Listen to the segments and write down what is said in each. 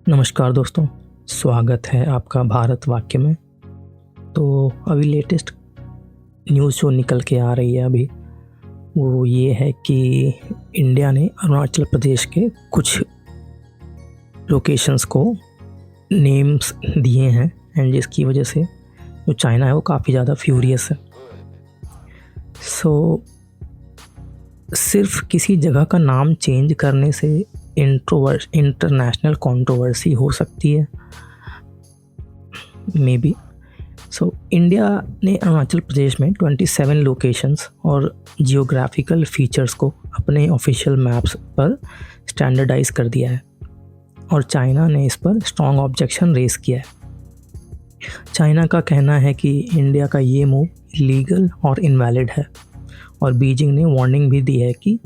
नमस्कार दोस्तों, स्वागत है आपका भारत वाक्य में। तो अभी लेटेस्ट न्यूज़ जो निकल के आ रही है अभी, वो ये है कि इंडिया ने अरुणाचल प्रदेश के कुछ लोकेशंस को नेम्स दिए हैं एंड जिसकी वजह से जो चाइना है वो काफ़ी ज़्यादा फ्यूरियस है। सिर्फ किसी जगह का नाम चेंज करने से इंटरनेशनल कंट्रोवर्सी हो सकती है मे बी। इंडिया ने अरुणाचल प्रदेश में 27 लोकेशंस और जियोग्राफिकल फीचर्स को अपने ऑफिशियल मैप्स पर स्टैंडर्डाइज कर दिया है और चाइना ने इस पर स्ट्रॉन्ग ऑब्जेक्शन रेस किया है। चाइना का कहना है कि इंडिया का ये मूव इलीगल और इनवैलिड है और बीजिंग ने वार्निंग भी दी है कि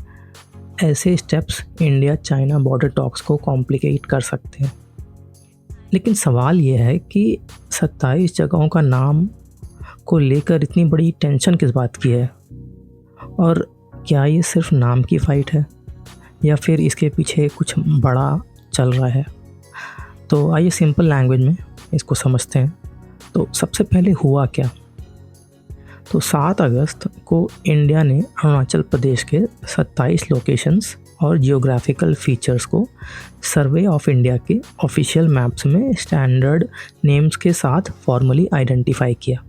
ऐसे steps India China border talks को कॉम्प्लिकेट कर सकते हैं। लेकिन सवाल ये है कि 27 जगहों का नाम को लेकर इतनी बड़ी टेंशन किस बात की है, और क्या ये सिर्फ नाम की फ़ाइट है या फिर इसके पीछे कुछ बड़ा चल रहा है। तो आइए सिंपल लैंग्वेज में इसको समझते हैं। तो सबसे पहले हुआ क्या। तो 7 अगस्त को इंडिया ने अरुणाचल प्रदेश के 27 लोकेशंस और जियोग्राफिकल फीचर्स को सर्वे ऑफ इंडिया के ऑफिशियल मैप्स में स्टैंडर्ड नेम्स के साथ फॉर्मली आइडेंटिफाई किया।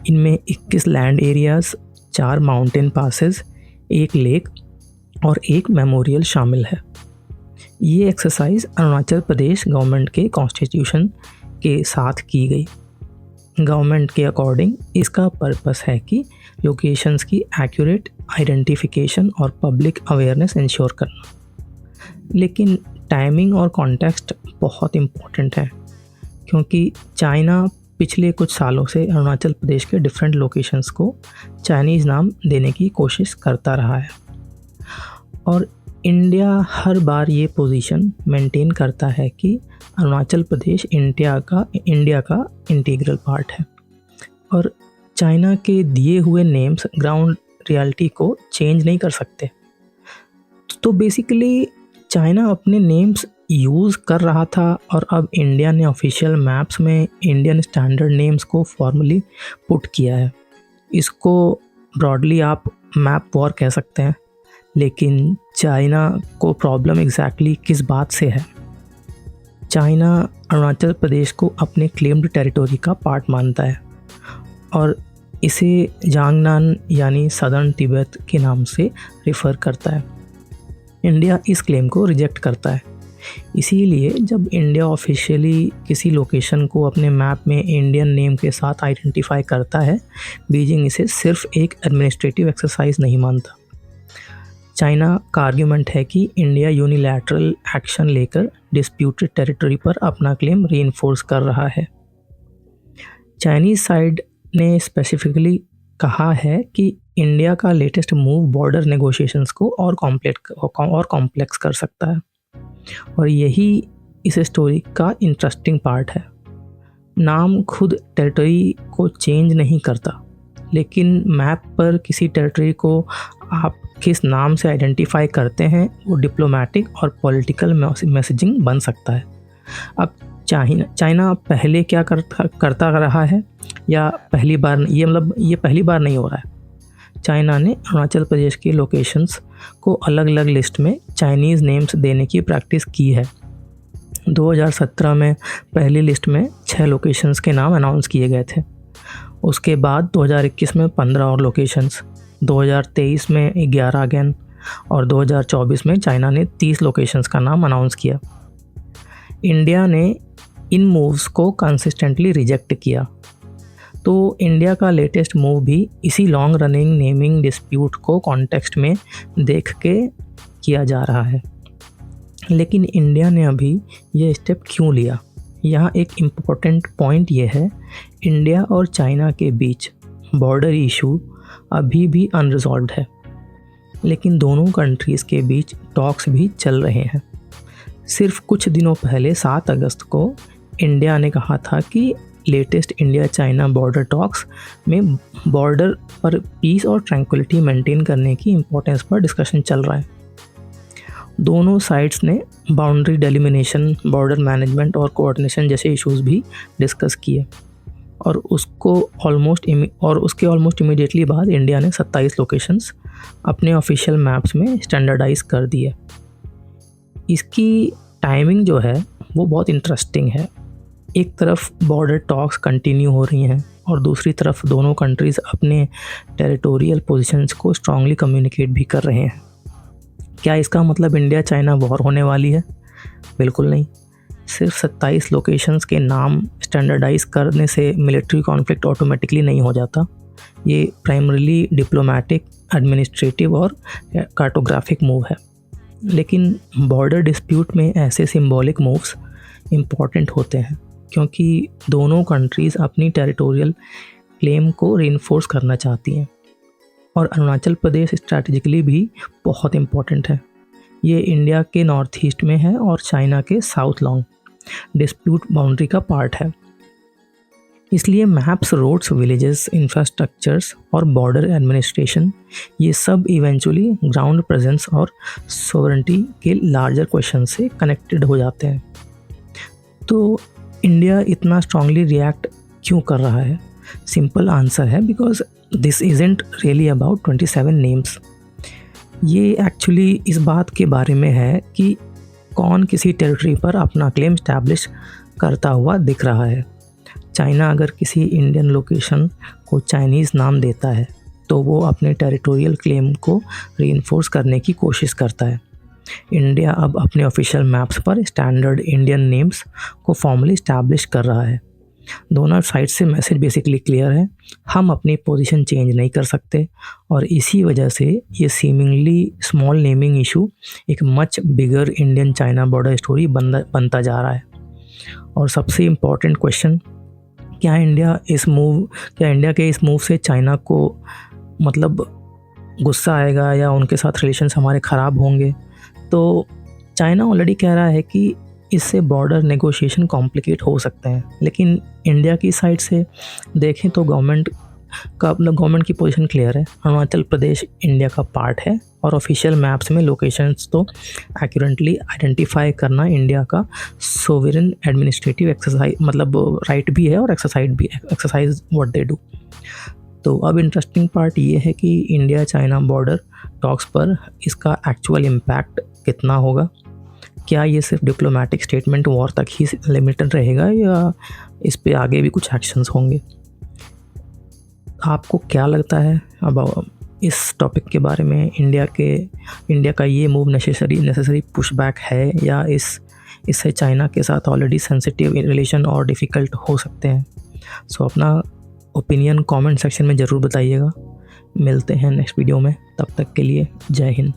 इनमें 21 land areas, 4 mountain passes, 1 lake और 1 मेमोरियल शामिल है। ये एक्सरसाइज अरुणाचल प्रदेश गवर्नमेंट के कॉन्स्टिट्यूशन के साथ की गई। गवर्नमेंट के अकॉर्डिंग इसका पर्पस है कि लोकेशंस की एक्यूरेट आइडेंटिफिकेशन और पब्लिक अवेयरनेस इंश्योर करना। लेकिन टाइमिंग और कॉन्टेक्स्ट बहुत इम्पोर्टेंट है, क्योंकि चाइना पिछले कुछ सालों से अरुणाचल प्रदेश के डिफरेंट लोकेशंस को चाइनीज़ नाम देने की कोशिश करता रहा है और इंडिया हर बार ये पोजीशन मेंटेन करता है कि अरुणाचल प्रदेश इंडिया का इंटीग्रल पार्ट है और चाइना के दिए हुए नेम्स ग्राउंड रियलिटी को चेंज नहीं कर सकते। तो बेसिकली चाइना अपने नेम्स यूज़ कर रहा था और अब इंडिया ने ऑफिशियल मैप्स में इंडियन स्टैंडर्ड नेम्स को फॉर्मली पुट किया है। इसको ब्रॉडली आप मैप वॉर कह सकते हैं। लेकिन चाइना को प्रॉब्लम एग्जैक्टली किस बात से है। चाइना अरुणाचल प्रदेश को अपने क्लेम्ड टेरिटोरी का पार्ट मानता है और इसे जांगनान यानी सदर्न तिब्बत के नाम से रेफ़र करता है। इंडिया इस क्लेम को रिजेक्ट करता है। इसीलिए जब इंडिया ऑफिशियली किसी लोकेशन को अपने मैप में इंडियन नेम के साथ आइडेंटिफाई करता है, बीजिंग इसे सिर्फ एक एडमिनिस्ट्रेटिव एक्सरसाइज नहीं मानता। चाइना का आर्ग्यूमेंट है कि इंडिया यूनिलैटरल एक्शन लेकर डिस्प्यूटेड टेरिटरी पर अपना क्लेम रीइंफोर्स कर रहा है। चाइनीज़ साइड ने स्पेसिफिकली कहा है कि इंडिया का लेटेस्ट मूव बॉर्डर नेगोशिएशंस को और कॉम्प्लेक्स कर सकता है और यही इस स्टोरी का इंटरेस्टिंग पार्ट है। नाम खुद टेरिटरी को चेंज नहीं करता, लेकिन मैप पर किसी टेरिटरी को आप किस नाम से आइडेंटिफाई करते हैं वो डिप्लोमेटिक और पॉलिटिकल मैसेजिंग बन सकता है। अब चाइना पहले क्या करता रहा है या पहली बार, ये पहली बार नहीं हो रहा है। चाइना ने अरुणाचल प्रदेश के लोकेशंस को अलग अलग लिस्ट में चाइनीज़ नेम्स देने की प्रैक्टिस की है। 2017 में पहली लिस्ट में 6 लोकेशंस के नाम अनाउंस किए गए थे। उसके बाद 2021 में 15 और लोकेशंस, 2023 में 11 अगेन और 2024 में चाइना ने 30 लोकेशंस का नाम अनाउंस किया। इंडिया ने इन मूव्स को कंसिस्टेंटली रिजेक्ट किया। तो इंडिया का लेटेस्ट मूव भी इसी लॉन्ग रनिंग नेमिंग डिस्प्यूट को कॉन्टेक्स्ट में देख के किया जा रहा है। लेकिन इंडिया ने अभी ये स्टेप क्यों लिया? यहाँ एक इम्पोर्टेंट पॉइंट ये है, इंडिया और चाइना के बीच बॉर्डर इशू अभी भी अनरिजॉल्व्ड है, लेकिन दोनों कंट्रीज़ के बीच टॉक्स भी चल रहे हैं। सिर्फ कुछ दिनों पहले 7 अगस्त को इंडिया ने कहा था कि latest India China border talks में बॉर्डर पर पीस और ट्रैंक्विलिटी मेंटेन करने की इम्पोर्टेंस पर डिस्कशन चल रहा है दोनों साइड्स ने बाउंड्री डेलिमिनेशन, बॉर्डर मैनेजमेंट और कोऑर्डिनेशन जैसे इश्यूज भी डिस्कस किए और उसके ऑलमोस्ट इमीडिएटली बाद इंडिया ने 27 लोकेशंस अपने ऑफिशियल मैप्स में स्टैंडर्डाइज कर दिए। इसकी टाइमिंग जो है वो बहुत इंटरेस्टिंग है। एक तरफ बॉर्डर टॉक्स कंटिन्यू हो रही हैं और दूसरी तरफ दोनों कंट्रीज़ अपने टेरिटोरियल पोजीशंस को स्ट्रांगली कम्युनिकेट भी कर रहे हैं। क्या इसका मतलब इंडिया चाइना वॉर होने वाली है? बिल्कुल नहीं। सिर्फ 27 लोकेशंस के नाम स्टैंडर्डाइज करने से मिलिट्री कॉन्फ्लिक्ट ऑटोमेटिकली नहीं हो जाता। ये प्राइमरीली डिप्लोमेटिक, एडमिनिस्ट्रेटिव और कार्टोग्राफिक मूव है। लेकिन बॉर्डर डिस्प्यूट में ऐसे सिंबॉलिक मूव्स इम्पॉर्टेंट होते हैं क्योंकि दोनों कंट्रीज़ अपनी टेरिटोरियल क्लेम को रीइंफोर्स करना चाहती हैं और अरुणाचल प्रदेश स्ट्रैटेजिकली भी बहुत इम्पॉर्टेंट है। ये इंडिया के नॉर्थ ईस्ट में है और चाइना के साउथ लॉन्ग डिस्प्यूट बाउंड्री का पार्ट है। इसलिए मैप्स, रोड्स, विलेजेस, इंफ्रास्ट्रक्चर्स और बॉर्डर एडमिनिस्ट्रेशन ये सब इवेंचुअली ग्राउंड प्रेजेंस और सोवरेंटी के लार्जर क्वेश्चन से कनेक्टेड हो जाते हैं। तो इंडिया इतना स्ट्रांगली रिएक्ट क्यों कर रहा है? सिंपल आंसर है because this isn't really about 27 names. ये एक्चुअली इस बात के बारे में है कि कौन किसी टेरिटरी पर अपना क्लेम स्टैब्लिश करता हुआ दिख रहा है। चाइना अगर किसी इंडियन लोकेशन को चाइनीज़ नाम देता है तो वो अपने टेरिटोरियल क्लेम को रीइंफोर्स करने की कोशिश करता है। इंडिया अब अपने ऑफिशियल मैप्स पर स्टैंडर्ड इंडियन नेम्स को फॉर्मली स्टैब्लिश कर रहा है। दोनों साइड से मैसेज बेसिकली क्लियर है, हम अपनी पोजीशन चेंज नहीं कर सकते और इसी वजह से ये सीमिंगली स्मॉल नेमिंग इशू एक much bigger Indian China border story बनता जा रहा है। और सबसे इम्पॉर्टेंट क्वेश्चन, क्या इंडिया के इस मूव से चाइना को मतलब गुस्सा आएगा या उनके साथ रिलेशंस हमारे ख़राब होंगे? तो चाइना ऑलरेडी कह रहा है कि इससे बॉर्डर नेगोशिएशन कॉम्प्लिकेट हो सकते हैं, लेकिन इंडिया की साइड से देखें तो गवर्नमेंट की पोजीशन क्लियर है। अरुणाचल प्रदेश इंडिया का पार्ट है और ऑफिशियल मैप्स में लोकेशंस तो एक्यूरेटली आइडेंटिफाई करना इंडिया का सोवरेन एडमिनिस्ट्रेटिव एक्सरसाइज राइट भी है और एक्सरसाइज व्हाट दे डू। तो अब इंटरेस्टिंग पार्ट ये है कि इंडिया चाइना बॉर्डर टॉक्स पर इसका एक्चुअल इम्पैक्ट कितना होगा। क्या ये सिर्फ डिप्लोमेटिक स्टेटमेंट वॉर तक ही लिमिटेड रहेगा या इस पे आगे भी कुछ एक्शंस होंगे? आपको क्या लगता है अब इस टॉपिक के बारे में? इंडिया का ये मूव नेसेसरी पुशबैक है या इससे चाइना के साथ ऑलरेडी सेंसिटिव रिलेशन और डिफ़िकल्ट हो सकते हैं? सो अपना ओपिनियन कमेंट सेक्शन में ज़रूर बताइएगा। मिलते हैं नेक्स्ट वीडियो में, तब तक के लिए जय हिंद।